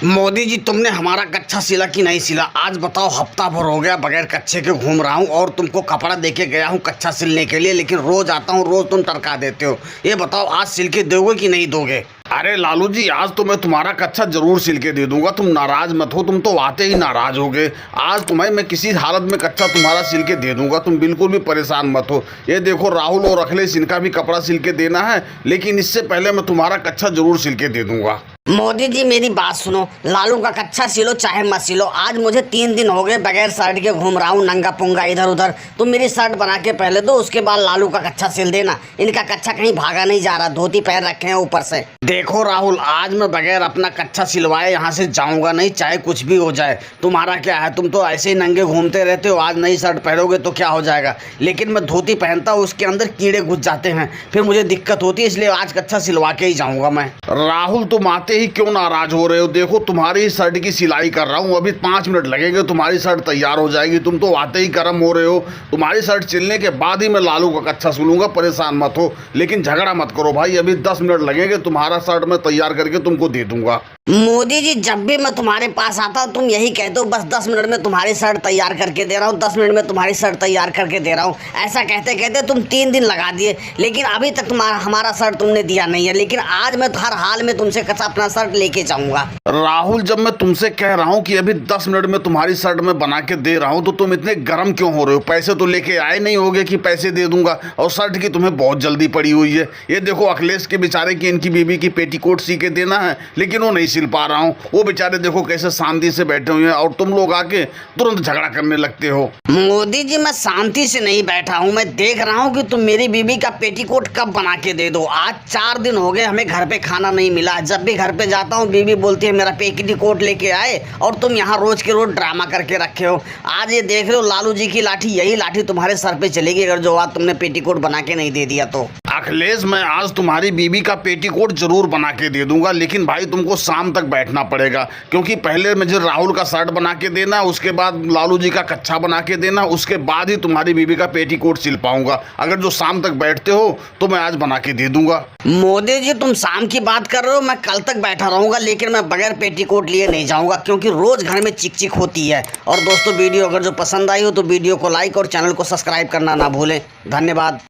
मोदी जी, तुमने हमारा कच्छा सिला कि नहीं सिला? आज बताओ, हफ्ता भर हो गया बगैर कच्छे के घूम रहा हूँ और तुमको कपड़ा देके गया हूँ कच्छा सिलने के लिए, लेकिन रोज आता हूँ, रोज तुम टरका देते हो। ये बताओ, आज सिल के दोगे कि नहीं दोगे? अरे लालू जी, आज तो मैं तुम्हारा कच्छा जरूर सिल के दे दूंगा। तुम नाराज मत हो, तुम तो आते ही नाराज हो गए। आज तुम्हें मैं किसी हालत में कच्छा तुम्हारा सिल के दे दूंगा, तुम बिल्कुल भी परेशान मत हो। ये देखो, राहुल और अखिलेश, इनका भी कपड़ा सिल के देना है, लेकिन इससे पहले मैं तुम्हारा कच्छा जरूर सिल के दे दूंगा। मोदी जी, मेरी बात सुनो, लालू का कच्छा सिलो चाहे मत सिलो, आज मुझे 3 दिन हो गए बगैर शर्ट के घूम रहा हूँ नंगा पुंगा इधर उधर। तुम मेरी शर्ट बना के पहले दो, उसके बाद लालू का कच्छा सिल देना। इनका कच्छा कहीं भागा नहीं जा रहा, धोती पहन रखे हैं ऊपर से। देखो राहुल, आज मैं बगैर अपना कच्छा सिलवाए यहाँ से जाऊंगा नहीं, चाहे कुछ भी हो जाए। तुम्हारा क्या है, तुम तो ऐसे ही नंगे घूमते रहते हो। आज नई शर्ट पहनोगे तो क्या हो जाएगा, लेकिन मैं धोती पहनता हूँ, उसके अंदर कीड़े घुस जाते हैं, फिर मुझे दिक्कत होती है, इसलिए आज कच्छा सिलवा के ही जाऊंगा मैं। राहुल, तुम आते ही क्यों नाराज हो रहे हो? देखो, तुम्हारी शर्ट की सिलाई कर रहा हूँ, अभी 5 मिनट लगेंगे, तुम्हारी शर्ट तैयार हो जाएगी। तुम तो आते ही गर्म हो रहे हो। तुम्हारी शर्ट सिलने के बाद ही मैं लालू का कच्छा सिलूंगा, परेशान मत हो। लेकिन झगड़ा मत करो भाई, अभी 10 मिनट लगेंगे, तुम्हारा शर्ट मैं तैयार करके तुमको दे दूंगा। मोदी जी, जब भी मैं तुम्हारे पास आता हूँ तुम यही कहते हो, बस 10 मिनट में तुम्हारी शर्ट तैयार करके दे रहा हूँ, 10 मिनट में तुम्हारी शर्ट तैयार करके दे रहा हूँ। ऐसा कहते कहते तुम 3 दिन लगा दिए, लेकिन अभी तक हमारा शर्ट तुमने दिया नहीं है। लेकिन आज मैं हर हाल में तुमसे अपना शर्ट लेके जाऊंगा। राहुल, जब मैं तुमसे कह रहा हूँ कि अभी 10 मिनट में तुम्हारी शर्ट में बना के दे रहा हूँ, तो तुम इतने गर्म क्यों हो रहे हो? पैसे तो लेके आए नहीं होगे कि पैसे दे दूंगा, और शर्ट की तुम्हें बहुत जल्दी पड़ी हुई है। ये देखो, अखिलेश के बेचारे की, इनकी बीबी की पेटीकोट सी के देना है, लेकिन वो नहीं सिल पा रहा हूँ। वो बेचारे देखो कैसे शांति से बैठे हुए हैं, और तुम लोग आके तुरंत झगड़ा करने लगते हो। मोदी जी, मैं शांति से नहीं बैठा हूँ, मैं देख रहा हूँ कि तुम मेरी बीबी का पेटीकोट कब बना के दे दो। आज 4 दिन हो गए हमें घर पे खाना नहीं मिला। जब भी घर पे जाता हूँ बीबी बोलती है मेरा पेटीकोट लेके आए, और तुम यहाँ रोज के रोज ड्रामा करके रखे हो। आज ये देख रहे हो, लालू जी की लाठी, यही लाठी तुम्हारे सर पे चलेगी अगर जो आज तुमने पेटीकोट बना के नहीं दे दिया तो। अखिलेश, मैं आज तुम्हारी बीबी का पेटीकोट जरूर बना के दे दूंगा, लेकिन भाई तुमको शाम तक बैठना पड़ेगा, क्योंकि पहले मुझे राहुल का शर्ट बना के देना, उसके बाद लालू जी का कच्छा बना के देना, उसके बाद ही तुम्हारी बीबी का पेटीकोट सिल पाऊंगा। अगर जो शाम तक बैठते हो तो मैं आज बना के दे दूंगा। मोदी जी, तुम शाम की बात कर रहे हो, मैं कल तक बैठा रहूंगा, लेकिन मैं बगैर पेटीकोट लिए नहीं जाऊंगा, क्योंकि रोज घर में चिक चिक होती है। और दोस्तों, वीडियो अगर जो पसंद आई हो तो वीडियो को लाइक और चैनल को सब्सक्राइब करना ना भूलें। धन्यवाद।